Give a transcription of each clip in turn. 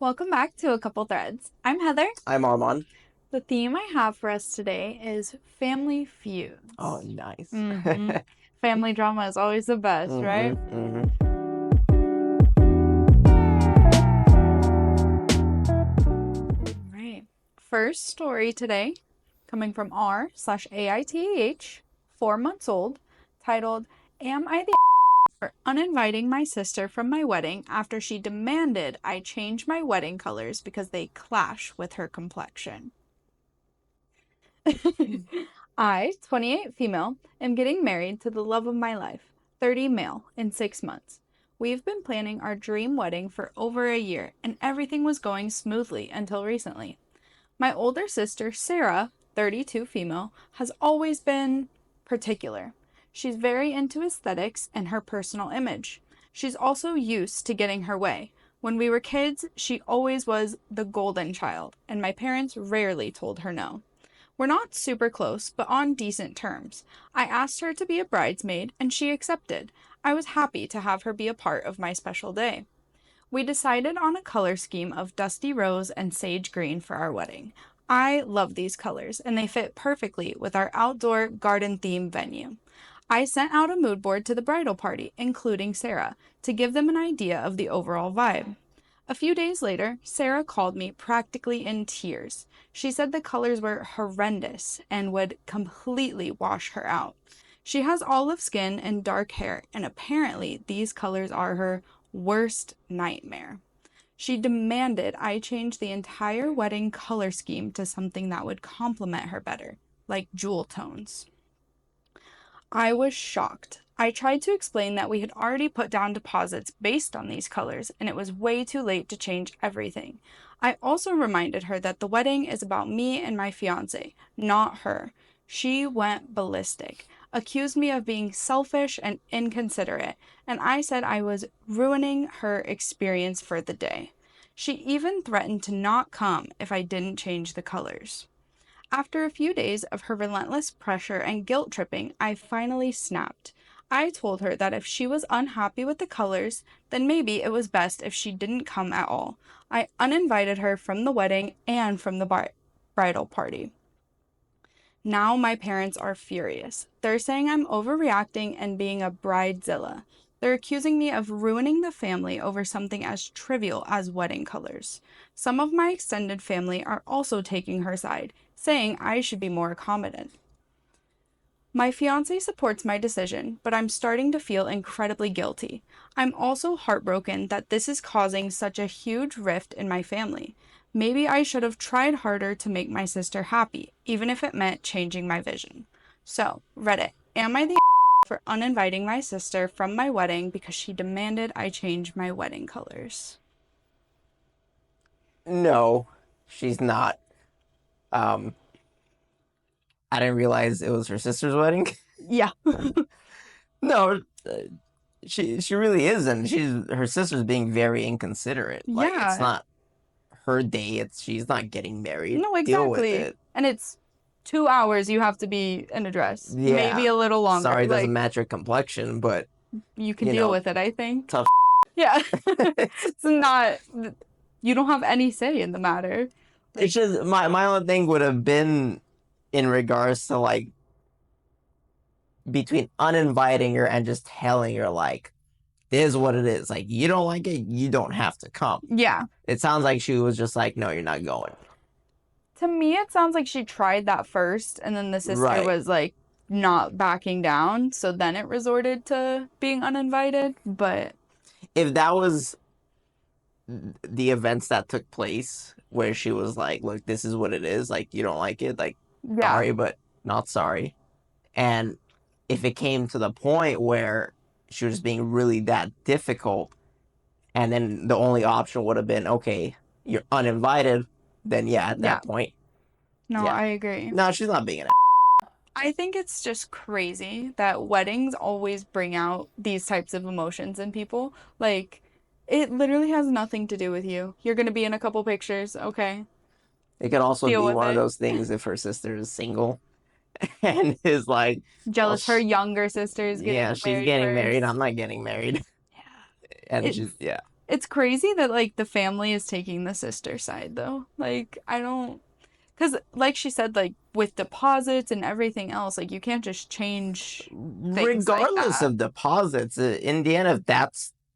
Welcome back to A Couple Threads. I'm Heather. I'm Armand. The theme I have for us today is family feuds. Oh, nice. Family drama is always the best, right? Right. First story today, coming from r/AITH, 4 months old, titled, Am I the for uninviting my sister from my wedding after she demanded I change my wedding colors because they clash with her complexion? I, 28 female, am getting married to the love of my life, 30 male, in 6 months. We've been planning our dream wedding for over a year, and everything was going smoothly until recently. My older sister, Sarah, 32 female, has always been particular. She's very into aesthetics and her personal image. She's also used to getting her way. When we were kids, she always was the golden child, and my parents rarely told her no. We're not super close, but on decent terms. I asked her to be a bridesmaid, and she accepted. I was happy to have her be a part of my special day. We decided on a color scheme of dusty rose and sage green for our wedding. I love these colors, and they fit perfectly with our outdoor garden theme venue. I sent out a mood board to the bridal party, including Sarah, to give them an idea of the overall vibe. A few days later, Sarah called me practically in tears. She said the colors were horrendous and would completely wash her out. She has olive skin and dark hair, and apparently these colors are her worst nightmare. She demanded I change the entire wedding color scheme to something that would complement her better, like jewel tones. I was shocked. I tried to explain that we had already put down deposits based on these colors, and it was way too late to change everything. I also reminded her that the wedding is about me and my fiancé, not her. She went ballistic, accused me of being selfish and inconsiderate, and I said I was ruining her experience for the day. She even threatened to not come if I didn't change the colors. After a few days of her relentless pressure and guilt tripping, I finally snapped. I told her that if she was unhappy with the colors, then maybe it was best if she didn't come at all. I uninvited her from the wedding and from the bridal party. Now my parents are furious. They're saying I'm overreacting and being a bridezilla. They're accusing me of ruining the family over something as trivial as wedding colors. Some of my extended family are also taking her side, saying I should be more accommodating. My fiancé supports my decision, but I'm starting to feel incredibly guilty. I'm also heartbroken that this is causing such a huge rift in my family. Maybe I should have tried harder to make my sister happy, even if it meant changing my vision. So, Reddit, am I the for uninviting my sister from my wedding because she demanded I change my wedding colors? No, she's not. I didn't realize it was her sister's wedding. Yeah. No, she really isn't. Her sister's being very inconsiderate. Like, Yeah. it's not her day. She's not getting married. No, Deal with exactly. it. And it's 2 hours you have to be in a dress. Yeah. Maybe a little longer. Sorry, it doesn't match your complexion, but you can deal with it, I think. Tough. Yeah. It's not, you don't have any say in the matter. It's just, my only thing would have been in regards to, like, between uninviting her and just telling her, like, this is what it is. Like, you don't like it, you don't have to come. Yeah. It sounds like she was just like, no, you're not going. To me, it sounds like she tried that first, and then the sister was, like, not backing down, so then it resorted to being uninvited, but... If that was the events that took place, where she was like, look, this is what it is, like, you don't like it, like, sorry, but not sorry. And if it came to the point where she was being really that difficult, and then the only option would have been, okay, you're uninvited, then yeah, at that point. No, I agree. No, she's not being an I think it's just crazy that weddings always bring out these types of emotions in people. Like, it literally has nothing to do with you. You're going to be in a couple pictures, okay? It could also be one of those things if her sister is single and is like... jealous her younger sister's getting married. Yeah, she's getting married. I'm not getting married. Yeah. And she's, yeah. It's crazy that like the family is taking the sister side though. Like I don't, because like she said, like with deposits and everything else, like you can't just change things like Regardless that. of deposits, Indiana,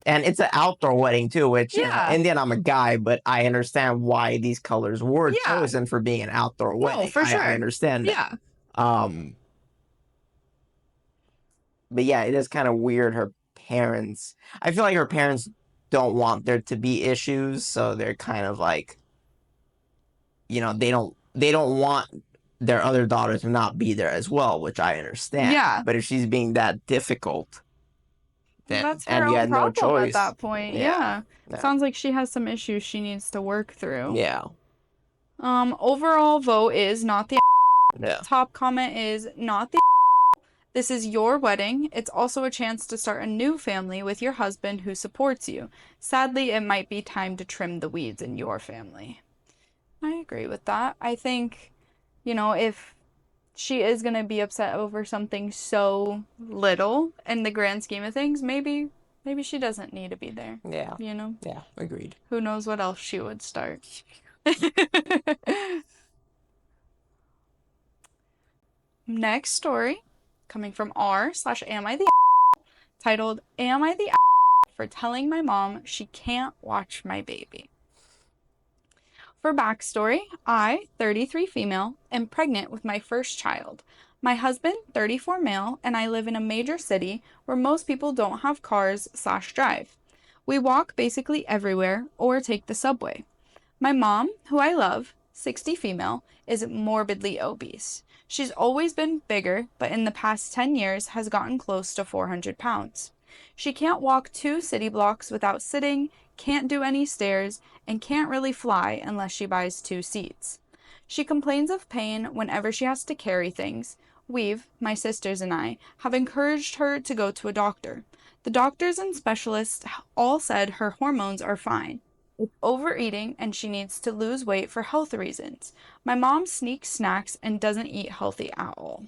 and it's an outdoor wedding too, which, Yeah. Indiana, I'm a guy, but I understand why these colors were Yeah. chosen for being an outdoor No, wedding. for I sure. understand that. Yeah. Um, but yeah, it is kind of weird. I feel like her parents don't want there to be issues, so they're kind of like, they don't want their other daughter to not be there as well, which I understand. Yeah. But if she's being that difficult, Well, then that's her and you own had no problem at choice. that point. Yeah. Yeah. Yeah. Sounds like she has some issues she needs to work through. Yeah. Overall vote is not the Yeah. top comment is not the this is your wedding. It's also a chance to start a new family with your husband who supports you. Sadly, it might be time to trim the weeds in your family. I agree with that. I think, if she is going to be upset over something so little in the grand scheme of things, maybe she doesn't need to be there. Yeah. You know? Yeah. Agreed. Who knows what else she would start. Next story coming from r/am I the titled Am I the for telling my mom she can't watch my baby. For backstory, I, 33 female, am pregnant with my first child. My husband, 34 male, and I live in a major city where most people don't have cars/drive. We walk basically everywhere or take the subway. My mom, who I love, 60 female, is morbidly obese. She's always been bigger, but in the past 10 years has gotten close to 400 pounds. She can't walk 2 city blocks without sitting, can't do any stairs, and can't really fly unless she buys 2 seats. She complains of pain whenever she has to carry things. My sisters and I, have encouraged her to go to a doctor. The doctors and specialists all said her hormones are fine. It's overeating and she needs to lose weight for health reasons. My mom sneaks snacks and doesn't eat healthy at all.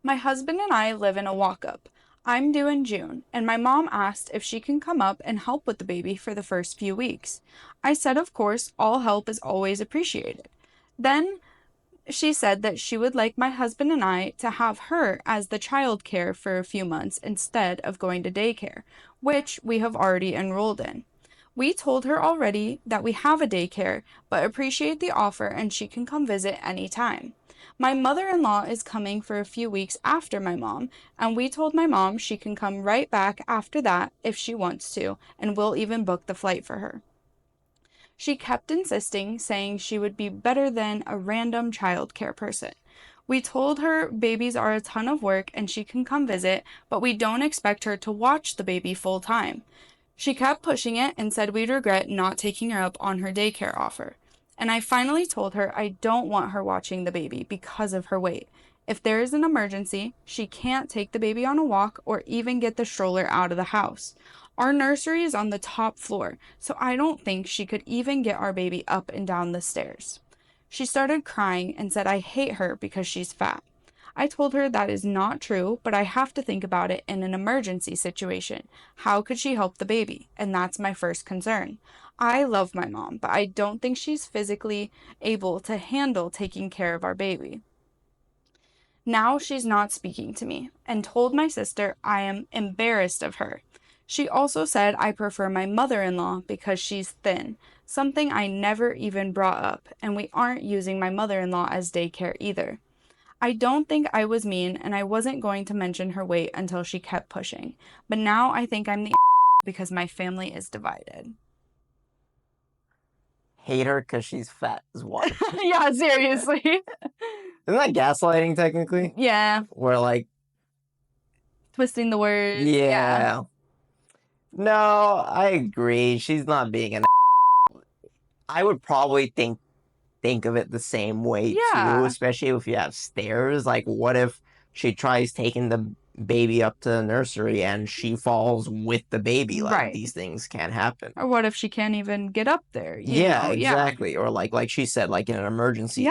My husband and I live in a walk-up. I'm due in June, and my mom asked if she can come up and help with the baby for the first few weeks. I said, of course, all help is always appreciated. Then she said that she would like my husband and I to have her as the child care for a few months instead of going to daycare, which we have already enrolled in. We told her already that we have a daycare, but appreciate the offer and she can come visit anytime. My mother-in-law is coming for a few weeks after my mom, and we told my mom she can come right back after that if she wants to, and we'll even book the flight for her. She kept insisting, saying she would be better than a random childcare person. We told her babies are a ton of work and she can come visit, but we don't expect her to watch the baby full time. She kept pushing it and said we'd regret not taking her up on her daycare offer. And I finally told her I don't want her watching the baby because of her weight. If there is an emergency, she can't take the baby on a walk or even get the stroller out of the house. Our nursery is on the top floor, so I don't think she could even get our baby up and down the stairs. She started crying and said I hate her because she's fat. I told her that is not true, but I have to think about it in an emergency situation. How could she help the baby? And that's my first concern. I love my mom, but I don't think she's physically able to handle taking care of our baby. Now she's not speaking to me and told my sister I am embarrassed of her. She also said I prefer my mother-in-law because she's thin, something I never even brought up, and we aren't using my mother-in-law as daycare either. I don't think I was mean and I wasn't going to mention her weight until she kept pushing, but now I think I'm the because my family is divided. Hate her because she's fat is what? Yeah, seriously. Isn't that gaslighting technically? Yeah. Where like Twisting the words. yeah. No, I agree. She's not being an I would probably think of it the same way too, especially if you have stairs. Like, what if she tries taking the baby up to the nursery and she falls with the baby? Like, these things can't happen. Or what if she can't even get up there? Yeah, exactly. Or like she said, like in an emergency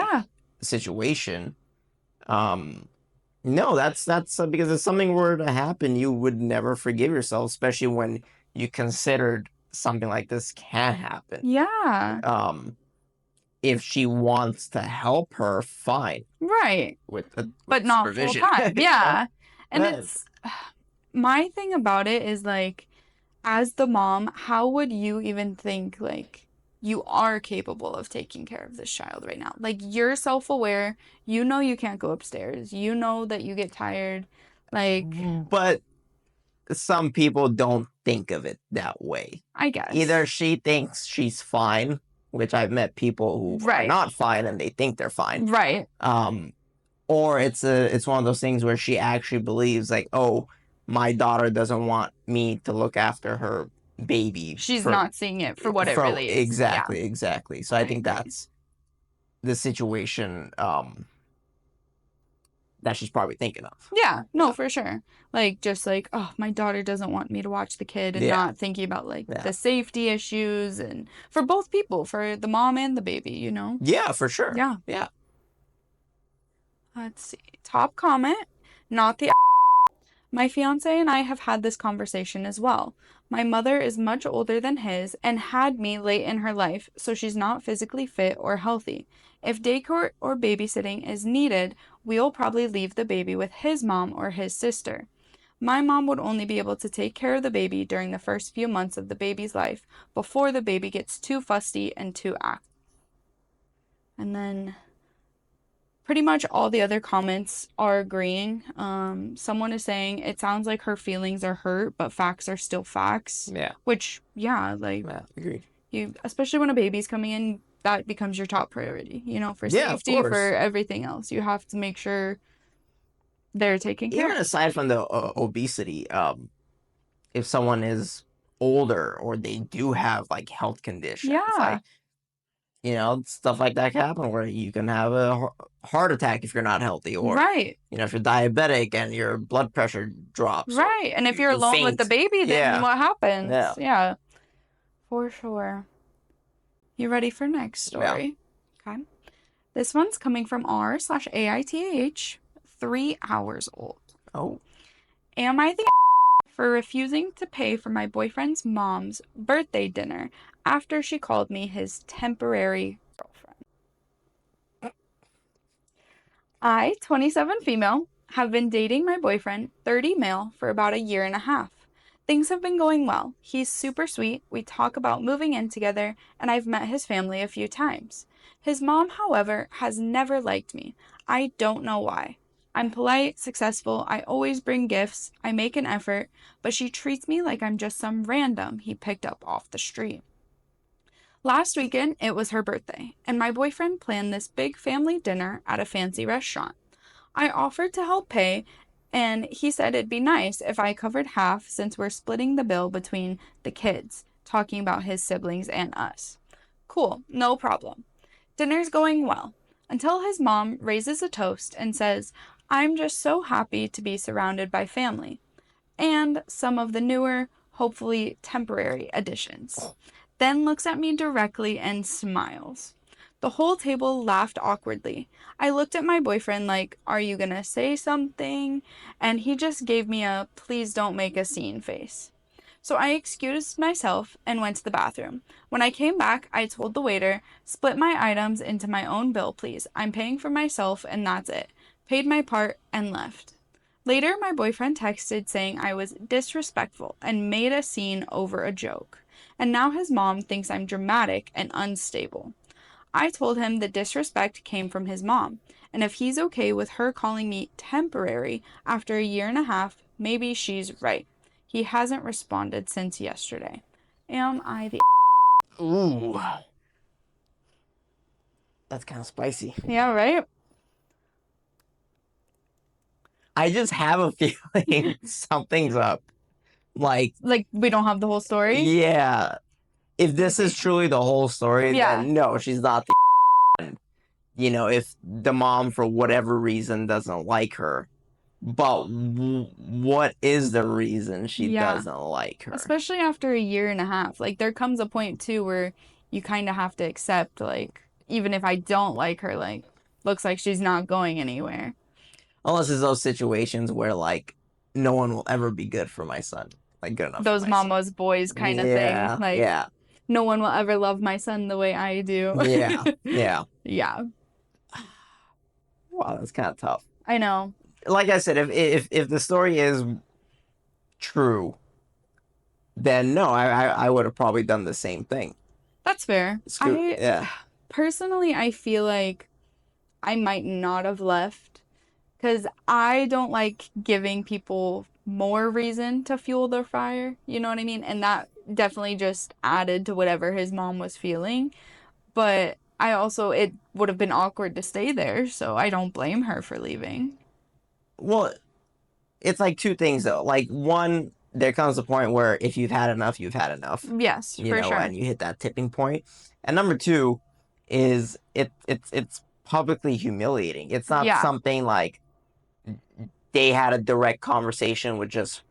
situation. No, that's because if something were to happen, you would never forgive yourself, especially when you considered something like this can happen. Yeah. If she wants to help her, fine. Right. But not full time. Yeah. And it's my thing about it is like, as the mom, how would you even think like you are capable of taking care of this child right now? Like, you're self-aware, you know you can't go upstairs, you know that you get tired, like. But some people don't think of it that way. I guess. Either she thinks she's fine, which I've met people who are not fine and they think they're fine. Right. Or it's one of those things where she actually believes like, oh, my daughter doesn't want me to look after her baby. She's not seeing it for what it really is. Exactly. So I think that's the situation that she's probably thinking of. Yeah, no, for sure. Like, just like, oh, my daughter doesn't want me to watch the kid, and not thinking about like the safety issues, and for both people, for the mom and the baby, you know? Yeah, for sure. Yeah. Let's see. Top comment, not the. My fiance and I have had this conversation as well. My mother is much older than his and had me late in her life, so she's not physically fit or healthy. If daycare or babysitting is needed, we'll probably leave the baby with his mom or his sister. My mom would only be able to take care of the baby during the first few months of the baby's life before the baby gets too fussy and too active. And then pretty much all the other comments are agreeing. Someone is saying it sounds like her feelings are hurt, but facts are still facts. Yeah. Which, like, agreed. You, especially when a baby's coming in, that becomes your top priority, you know, for safety, for everything else. You have to make sure they're taken care of. Even aside from the obesity, if someone is older or they do have like health conditions, like, you know, stuff like that can happen where you can have a heart attack if you're not healthy, or you know, if you're diabetic and your blood pressure drops, and if you're alone with the baby, then what happens? Yeah, for sure. You ready for next story? Okay. This one's coming from r/AITAH, 3 hours old. Oh. Am I the for refusing to pay for my boyfriend's mom's birthday dinner after she called me his temporary girlfriend? I, 27 female, have been dating my boyfriend, 30 male, for about a year and a half. Things have been going well. He's super sweet. We talk about moving in together, and I've met his family a few times. His mom, however, has never liked me. I don't know why. I'm polite, successful, I always bring gifts, I make an effort, but she treats me like I'm just some random he picked up off the street. Last weekend, it was her birthday, and my boyfriend planned this big family dinner at a fancy restaurant. I offered to help pay, and he said it'd be nice if I covered half since we're splitting the bill between the kids, talking about his siblings and us. Cool, no problem. Dinner's going well, until his mom raises a toast and says, I'm just so happy to be surrounded by family, and some of the newer, hopefully temporary additions. Then looks at me directly and smiles. The whole table laughed awkwardly. I looked at my boyfriend like, are you gonna say something? And he just gave me a please don't make a scene face. So I excused myself and went to the bathroom. When I came back, I told the waiter, split my items into my own bill, please. I'm paying for myself and that's it. Paid my part and left. Later, my boyfriend texted saying I was disrespectful and made a scene over a joke. And now his mom thinks I'm dramatic and unstable. I told him the disrespect came from his mom, and if he's okay with her calling me temporary after a year and a half, maybe she's right. He hasn't responded since yesterday. Am I the Ooh. That's kind of spicy. Yeah, right? I just have a feeling something's up. Like we don't have the whole story? Yeah. If this is truly the whole story, then no, she's not the you know, if the mom, for whatever reason, doesn't like her. But what is the reason she doesn't like her? Especially after a year and a half. Like, there comes a point, too, where you kind of have to accept, like, even if I don't like her, like, looks like she's not going anywhere. Unless it's those situations where, like, no one will ever be good for my son. like good enough for those my son. mama's boys kind of thing. Yeah, Like, yeah, no one will ever love my son the way I do. yeah, yeah. Yeah, Wow, that's kind of tough. I know. Like I said, if the story is true, then no, I would have probably done the same thing. That's fair. Screw, yeah, Personally, I feel like I might not have left because I don't like giving people more reason to fuel their fire. You know what I mean? And that definitely just added to whatever his mom was feeling. But I also, it would have been awkward to stay there, so I don't blame her for leaving. well, it's like two things though. Like one, there comes a point where if you've had enough, you've had enough, Yes, you for know, sure. and you hit that tipping point. And number two is it's publicly humiliating. It's not Yeah, something like they had a direct conversation with just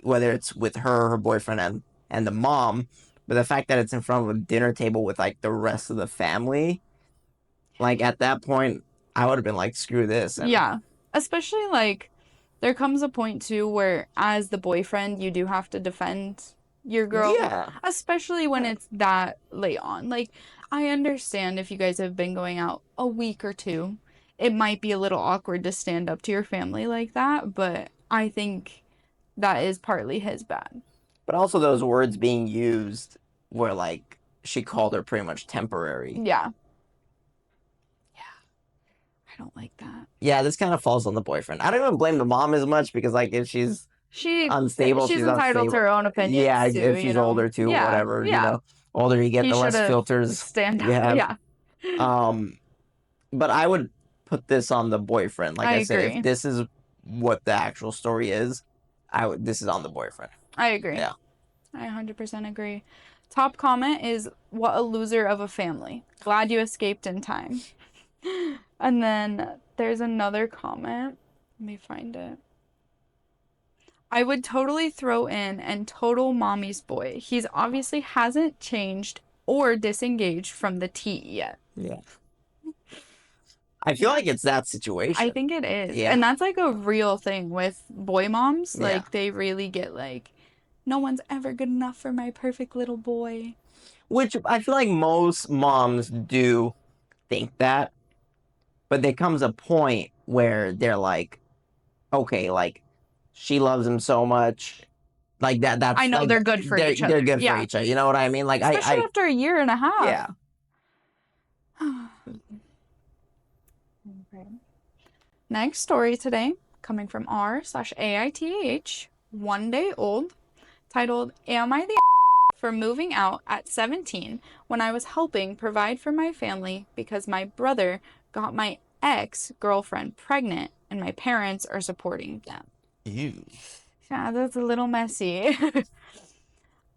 whether it's with her boyfriend, and the mom, but the fact that it's in front of a dinner table with like the rest of the family, like at that point, I would have been like, screw this, and yeah. Especially like there comes a point too where as the boyfriend you do have to defend your girl, yeah. especially when it's that late on. Like I understand if you guys have been going out a week or two, it might be a little awkward to stand up to your family like that, but I think that is partly his bad. But also those words being used were like she called her pretty much temporary. Yeah. I don't like that. Yeah, this kind of falls on the boyfriend. I don't even blame the mom as much because like if she's She unstable, she's she's entitled to unstable. her own Yeah, opinions too, if you she's know. older too, Yeah. whatever, Yeah. older you get, He the should less have filters stand you up. have. Yeah. Um, but I would put this on the boyfriend. Like I I said, if agree. this is what the actual story is, this is on the boyfriend. I agree. Yeah. I 100% agree. Top comment is, what a loser of a family. Glad you escaped in time. And then there's another comment. Let me find it. I would totally throw in and total mommy's boy. He's obviously hasn't changed or disengaged from the tea yet. Yeah. I feel like it's that situation. I think it is. Yeah. And that's like a real thing with boy moms. Yeah. Like they really get like, no one's ever good enough for my perfect little boy. Which I feel like most moms do think that, but there comes a point where they're like, okay, like she loves him so much, like that's I know like they're good for each other. they're good for Yeah. each other. You know what I mean? Like Especially I after a year and a half. yeah. Okay. Next story today, coming from r/AITH, 1 day old, titled, Am I the for moving out at 17 when I was helping provide for my family because my brother got my ex-girlfriend pregnant and my parents are supporting them? Ew. Yeah, that's a little messy.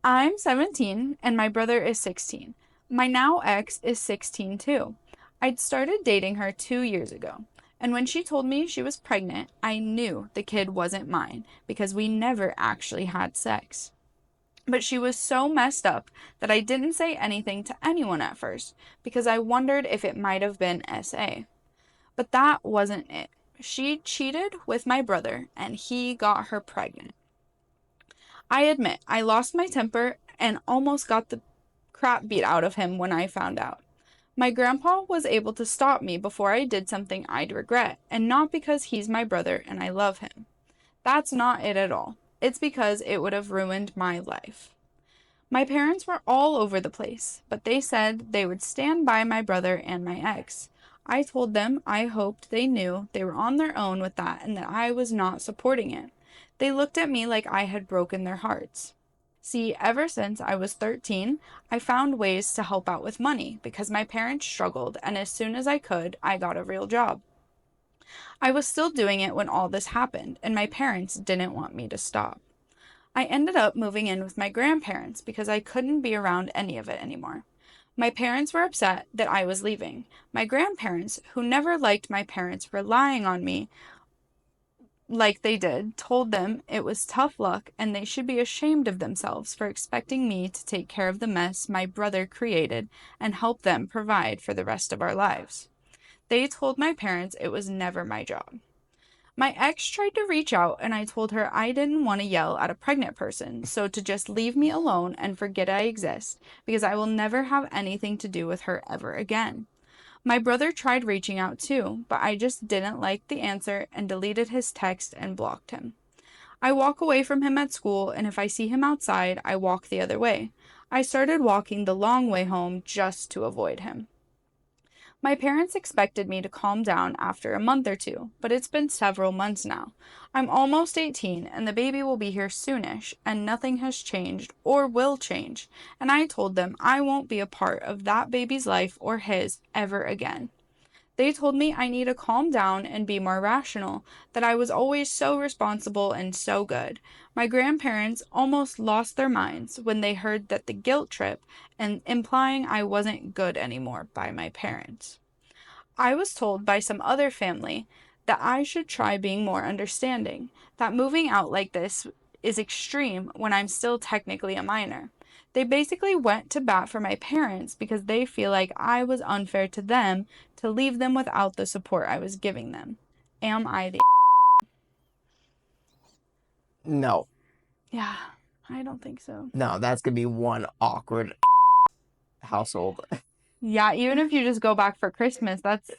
I'm 17 and my brother is 16. My now ex is 16 too. I'd started dating her 2 years ago. And when she told me she was pregnant, I knew the kid wasn't mine because we never actually had sex. But she was so messed up that I didn't say anything to anyone at first because I wondered if it might have been SA. But that wasn't it. She cheated with my brother and he got her pregnant. I admit I lost my temper and almost got the crap beat out of him when I found out. My grandpa was able to stop me before I did something I'd regret, and not because he's my brother and I love him. That's not it at all. It's because it would have ruined my life. My parents were all over the place, but they said they would stand by my brother and my ex. I told them I hoped they knew they were on their own with that and that I was not supporting it. They looked at me like I had broken their hearts. See, ever since I was 13, I found ways to help out with money because my parents struggled, and as soon as I could, I got a real job. I was still doing it when all this happened, and my parents didn't want me to stop. I ended up moving in with my grandparents because I couldn't be around any of it anymore. My parents were upset that I was leaving. My grandparents, who never liked my parents relying on me like they did, told them it was tough luck and they should be ashamed of themselves for expecting me to take care of the mess my brother created and help them provide for the rest of our lives. They told my parents it was never my job. My ex tried to reach out, and I told her I didn't want to yell at a pregnant person, so to just leave me alone and forget I exist, because I will never have anything to do with her ever again. My brother tried reaching out too, but I just didn't like the answer and deleted his text and blocked him. I walk away from him at school, and if I see him outside, I walk the other way. I started walking the long way home just to avoid him. My parents expected me to calm down after a month or two, but it's been several months now. I'm almost 18, and the baby will be here soonish, and nothing has changed or will change, and I told them I won't be a part of that baby's life or his ever again. They told me I need to calm down and be more rational, that I was always so responsible and so good. My grandparents almost lost their minds when they heard that the guilt trip and implying I wasn't good anymore by my parents. I was told by some other family that I should try being more understanding, that moving out like this is extreme when I'm still technically a minor. They basically went to bat for my parents because they feel like I was unfair to them to leave them without the support I was giving them. Am I the... No. Yeah, I don't think so. No, that's going to be one awkward household. Yeah, even if you just go back for Christmas, that's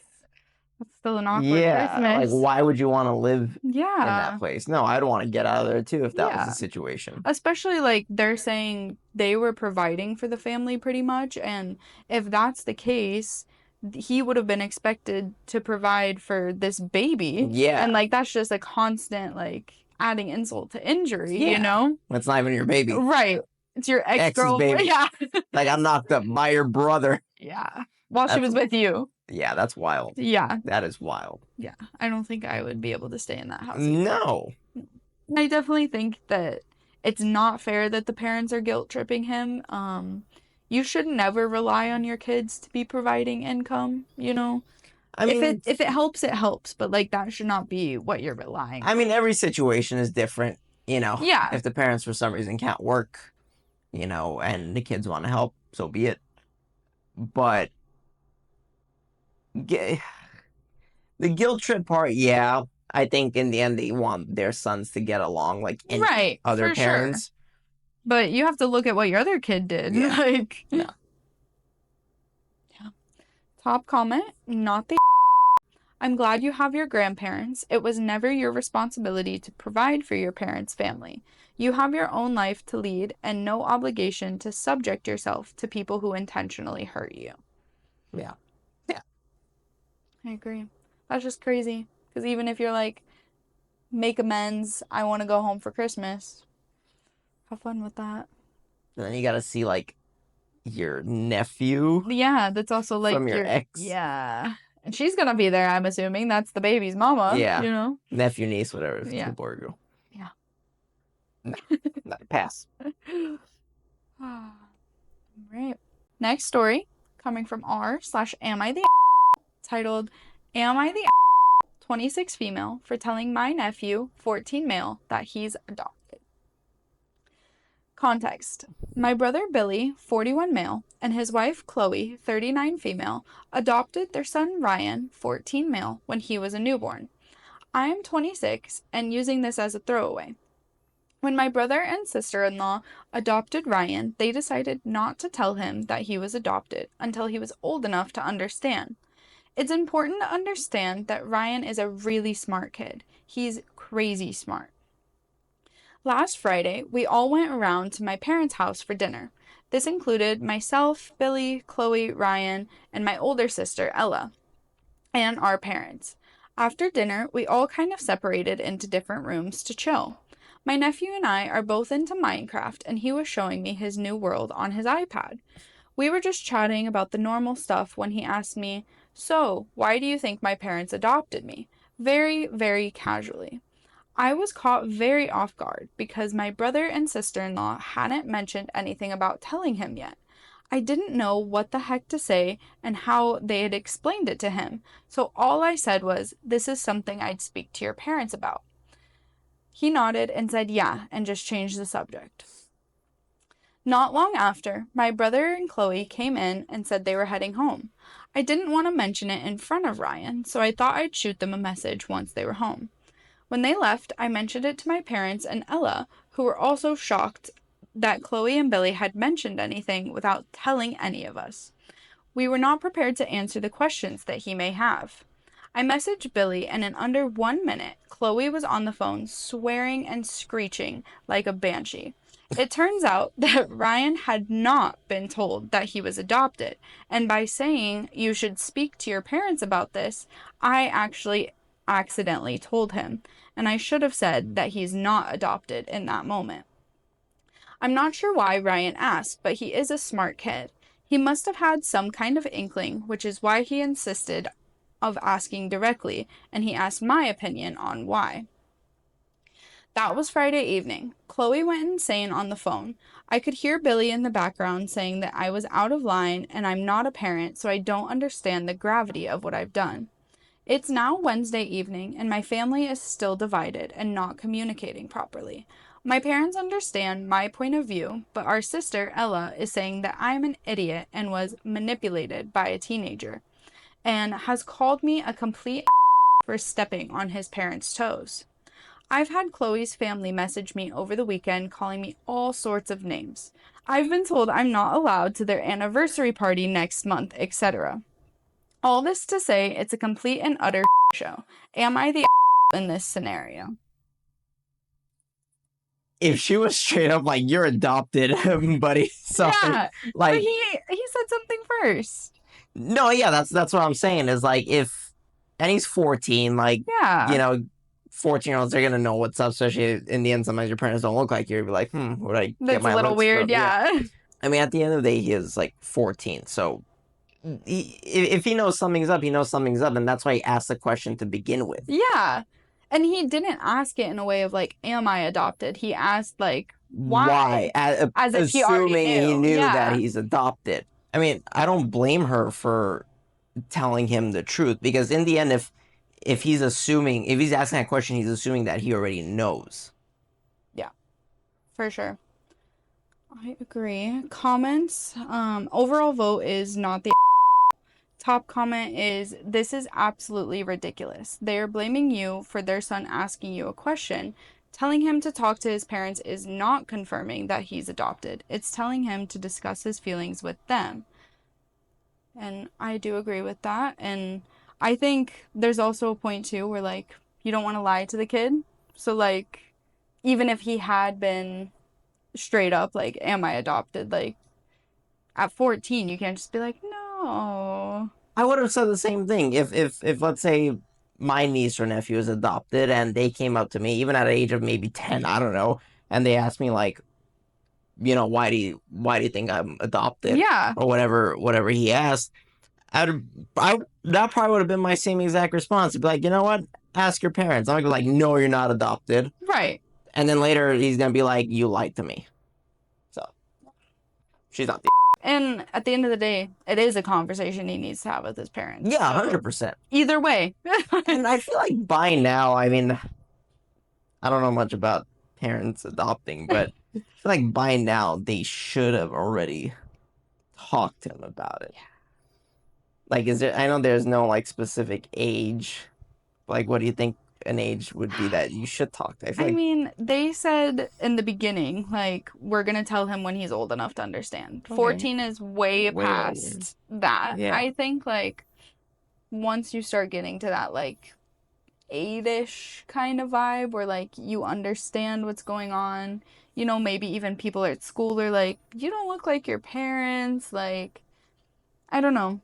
still an awkward Christmas. Like, why would you want to live in Yeah. that place? No, I'd want to get out of there too if that was Yeah. the situation. Especially like they're saying they were providing for the family pretty much, and if that's the case, he would have been expected to provide for this baby. Yeah. And like that's just a constant like adding insult to injury, Yeah. you know? It's not even your baby. Right. It's your Ex's ex-girlfriend. baby. Yeah. Like, I'm knocked up by your brother. Yeah. While she was with you. Yeah, that's wild. Yeah. That is wild. Yeah. I don't think I would be able to stay in that house. No. I definitely think that it's not fair that the parents are guilt tripping him. You should never rely on your kids to be providing income, you know? I mean, if it helps, it helps, but like that should not be what you're relying on. I mean, every situation is different, you know? Yeah. If the parents for some reason can't work, you know, and the kids want to help, so be it. But the guilt trip part, yeah, I think in the end they want their sons to get along like any right, other for parents. Sure. But you have to look at what your other kid did. Yeah. Like, yeah. Top comment, not the... I'm glad you have your grandparents. It was never your responsibility to provide for your parents' family. You have your own life to lead and no obligation to subject yourself to people who intentionally hurt you. Yeah. I agree. That's just crazy. Because even if you're like, make amends, I want to go home for Christmas. Have fun with that. And then you got to see like your nephew. Yeah, that's also like from your ex. Yeah. And she's going to be there, I'm assuming. That's the baby's mama. Yeah. You know? Nephew, niece, whatever. If yeah. it's a boy or girl. Yeah. No, pass. All right. Next story coming from r/am I the titled, Am I the 26 female for telling my nephew, 14 male, that he's adopted? Context. My brother Billy, 41 male, and his wife Chloe, 39 female, adopted their son Ryan, 14 male, when he was a newborn. I am 26 and using this as a throwaway. When my brother and sister-in-law adopted Ryan, they decided not to tell him that he was adopted until he was old enough to understand. It's important to understand that Ryan is a really smart kid. He's crazy smart. Last Friday, we all went around to my parents' house for dinner. This included myself, Billy, Chloe, Ryan, and my older sister, Ella, and our parents. After dinner, we all kind of separated into different rooms to chill. My nephew and I are both into Minecraft, and he was showing me his new world on his iPad. We were just chatting about the normal stuff when he asked me, "So, why do you think my parents adopted me?" Very, very casually. I was caught very off guard because my brother and sister-in-law hadn't mentioned anything about telling him yet. I didn't know what the heck to say and how they had explained it to him, so all I said was, "This is something I'd speak to your parents about." He nodded and said yeah, and just changed the subject. Not long after, my brother and Chloe came in and said they were heading home. I didn't want to mention it in front of Ryan, so I thought I'd shoot them a message once they were home. When they left, I mentioned it to my parents and Ella, who were also shocked that Chloe and Billy had mentioned anything without telling any of us. We were not prepared to answer the questions that he may have. I messaged Billy, and in under 1 minute, Chloe was on the phone swearing and screeching like a banshee. It turns out that Ryan had not been told that he was adopted, and by saying you should speak to your parents about this, I actually accidentally told him, and I should have said that he's not adopted in that moment. I'm not sure why Ryan asked, but he is a smart kid. He must have had some kind of inkling, which is why he insisted of asking directly, and he asked my opinion on why. That was Friday evening. Chloe went insane on the phone. I could hear Billy in the background saying that I was out of line and I'm not a parent, so I don't understand the gravity of what I've done. It's now Wednesday evening, and my family is still divided and not communicating properly. My parents understand my point of view, but our sister, Ella, is saying that I'm an idiot and was manipulated by a teenager, and has called me a complete for stepping on his parents' toes. I've had Chloe's family message me over the weekend calling me all sorts of names. I've been told I'm not allowed to their anniversary party next month, etc. All this to say, it's a complete and utter show. Am I the in this scenario? If she was straight up like, you're adopted, buddy. So, yeah, like, but he said something first. No, yeah, that's what I'm saying is like, and he's 14, like, Yeah, 14-year-olds, they're gonna know what's up, especially in the end, sometimes your parents don't look like you. You'd be like, would I get that's a my little looks weird. from? Yeah. Yeah. I mean, at the end of the day, he is like 14, so if he knows something's up, he knows something's up, and that's why he asked the question to begin with. Yeah. And he didn't ask it in a way of like, am I adopted? He asked like, why? As if he already Assuming he knew. knew that Yeah. he's adopted. I mean, I don't blame her for telling him the truth, because in the end, if he's asking that question, he's assuming that he already knows. Yeah, for sure. I agree. Comments. Overall vote is not the top comment is, this is absolutely ridiculous. They are blaming you for their son asking you a question. Telling him to talk to his parents is not confirming that he's adopted. It's telling him to discuss his feelings with them. And I do agree with that. And I think there's also a point too where like you don't want to lie to the kid. So like even if he had been straight up like, am I adopted? Like at 14 you can't just be like, no. I would have said the same thing if let's say my niece or nephew is adopted and they came up to me, even at an age of maybe 10, I don't know, and they asked me like, why do you think I'm adopted? Yeah. Or whatever he asked. That probably would have been my same exact response. To be like, you know what? Ask your parents. I'm gonna be like, no, you're not adopted. Right. And then later he's gonna be like, you lied to me. So she's not the. And at the end of the day, it is a conversation he needs to have with his parents. Yeah, so 100%. Either way. And I feel like by now, I mean, I don't know much about parents adopting, but I feel like by now they should have already talked to him about it. Like, I know there's no like specific age. Like, what do you think an age would be that you should talk to? I mean, they said in the beginning, like, we're going to tell him when he's old enough to understand. Okay. 14 is way past that. Yeah. I think, like, once you start getting to that, like, 8-ish kind of vibe where, like, you understand what's going on. You know, maybe even people at school are like, you don't look like your parents. Like, I don't know.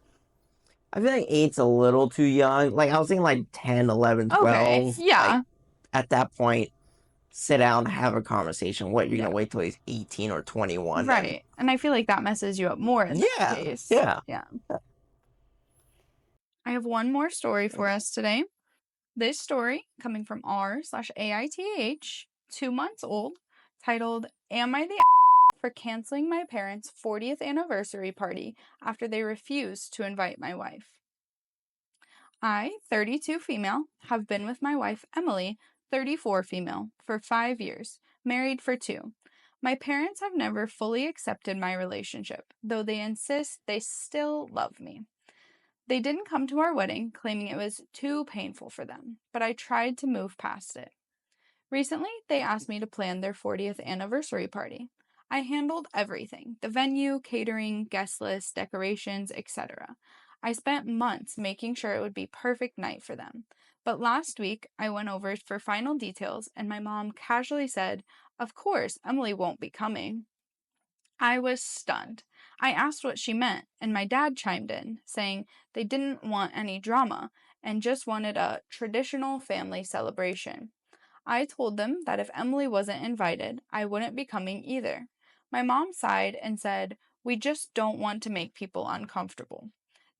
I feel like 8's a little too young. Like, I was thinking like 10, 11, 12. Okay, yeah. Like, at that point, sit down, have a conversation. What, you're going to wait till he's 18 or 21? Right. And I feel like that messes you up more in that case. Yeah. I have one more story for us today. This story, coming from r/AITH, 2 months old, titled, Am I the for canceling my parents' 40th anniversary party after they refused to invite my wife? I, 32 female, have been with my wife, Emily, 34 female, for 5 years, married for 2. My parents have never fully accepted my relationship, though they insist they still love me. They didn't come to our wedding, claiming it was too painful for them, but I tried to move past it. Recently, they asked me to plan their 40th anniversary party. I handled everything: the venue, catering, guest list, decorations, etc. I spent months making sure it would be perfect night for them. But last week, I went over for final details and my mom casually said, "Of course, Emily won't be coming." I was stunned. I asked what she meant, and my dad chimed in, saying they didn't want any drama and just wanted a traditional family celebration. I told them that if Emily wasn't invited, I wouldn't be coming either. My mom sighed and said, "We just don't want to make people uncomfortable."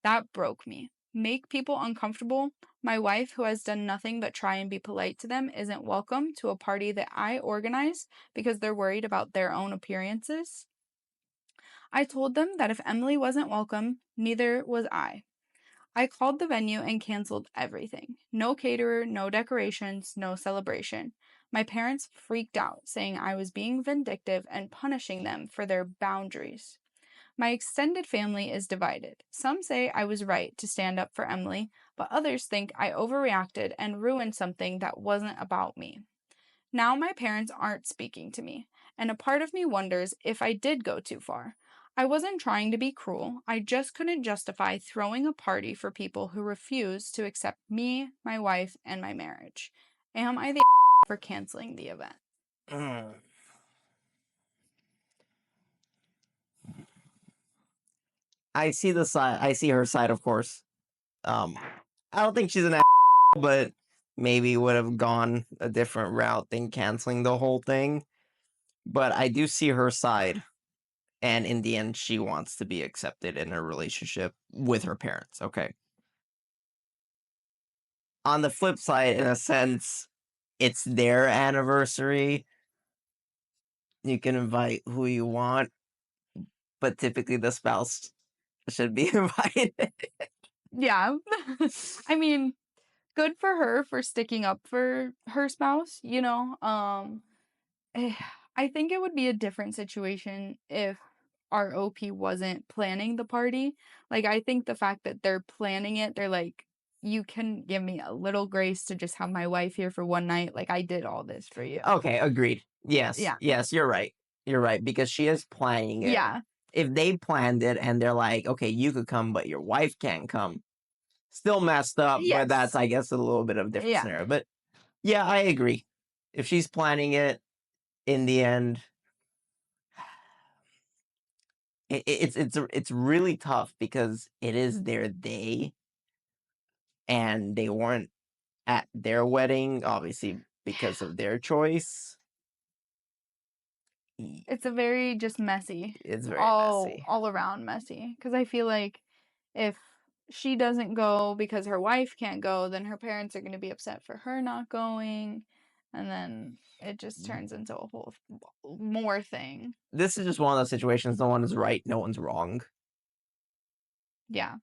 That broke me. Make people uncomfortable? My wife, who has done nothing but try and be polite to them, isn't welcome to a party that I organize because they're worried about their own appearances? I told them that if Emily wasn't welcome, neither was I. I called the venue and canceled everything. No caterer, no decorations, no celebration. My parents freaked out, saying I was being vindictive and punishing them for their boundaries. My extended family is divided. Some say I was right to stand up for Emily, but others think I overreacted and ruined something that wasn't about me. Now my parents aren't speaking to me, and a part of me wonders if I did go too far. I wasn't trying to be cruel, I just couldn't justify throwing a party for people who refuse to accept me, my wife, and my marriage. Am I the for canceling the event? Mm. I see the side. I see her side, of course. I don't think she's an but maybe would have gone a different route than canceling the whole thing. But I do see her side, and in the end, she wants to be accepted in a relationship with her parents. Okay. On the flip side, in a sense, it's their anniversary. You can invite who you want, but typically the spouse should be invited. Yeah. I mean, good for her for sticking up for her spouse, you know? I think it would be a different situation if our OP wasn't planning the party. Like, I think the fact that they're planning it, they're like, you can give me a little grace to just have my wife here for one night. Like, I did all this for you. Okay, agreed. Yes, Yeah. yes, you're right. You're right, because she is planning it. Yeah. If they planned it and they're like, okay, you could come, but your wife can't come, still messed up, but that's, Yes. I guess, a little bit of a different Yeah. scenario. But yeah, I agree. If she's planning it in the end, it's really tough because it is their day and they weren't at their wedding, obviously because of their choice. It's a very just messy. It's very All messy. all around messy. Because I feel like if she doesn't go because her wife can't go, then her parents are going to be upset for her not going. And then it just turns into a whole more thing. This is just one of those situations. No one is right, no one's wrong, Yeah.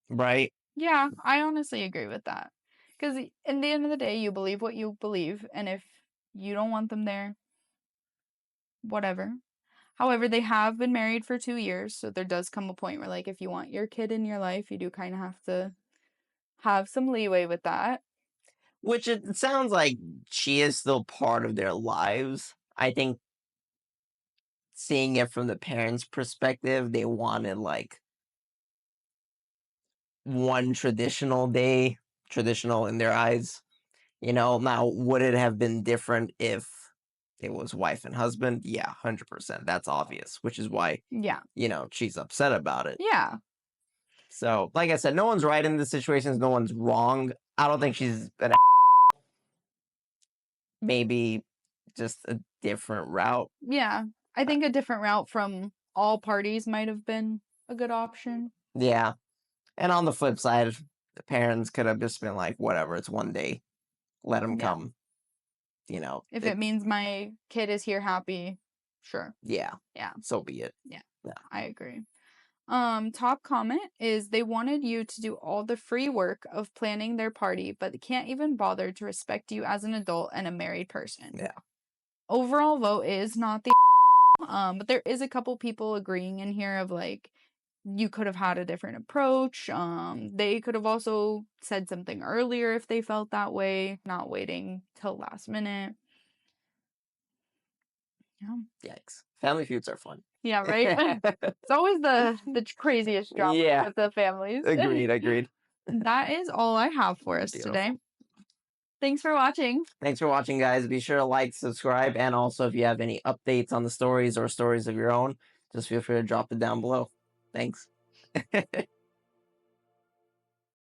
right? Yeah, I honestly agree with that. Because in the end of the day, you believe what you believe. And if you don't want them there, whatever. However, they have been married for 2 years. So there does come a point where, like, if you want your kid in your life, you do kind of have to have some leeway with that. Which it sounds like she is still part of their lives. I think seeing it from the parents' perspective, they wanted like one traditional day, traditional in their eyes. Now would it have been different if it was wife and husband? Yeah, 100%. That's obvious, which is why, Yeah. she's upset about it. Yeah. So, like I said, no one's right in the situations, no one's wrong. I don't think she's an maybe just a different route. Yeah. I think a different route from all parties might have been a good option. Yeah. And on the flip side, the parents could have just been like, whatever, it's one day. Let him Yeah. come. If it means my kid is here happy, sure. Yeah. Yeah. So be it. Yeah. Yeah. I agree. Top comment is they wanted you to do all the free work of planning their party, but they can't even bother to respect you as an adult and a married person. Yeah. Overall vote is not the but there is a couple people agreeing in here of like you could have had a different approach. They could have also said something earlier if they felt that way, not waiting till last minute. Yeah. Yikes. Family feuds are fun. Yeah, right? It's always the craziest drama Yeah. with the families. Agreed. That is all I have for us Beautiful. today. Thanks for watching. Thanks for watching, guys. Be sure to like, subscribe, and also if you have any updates on the stories or stories of your own, just feel free to drop it down below. Thanks.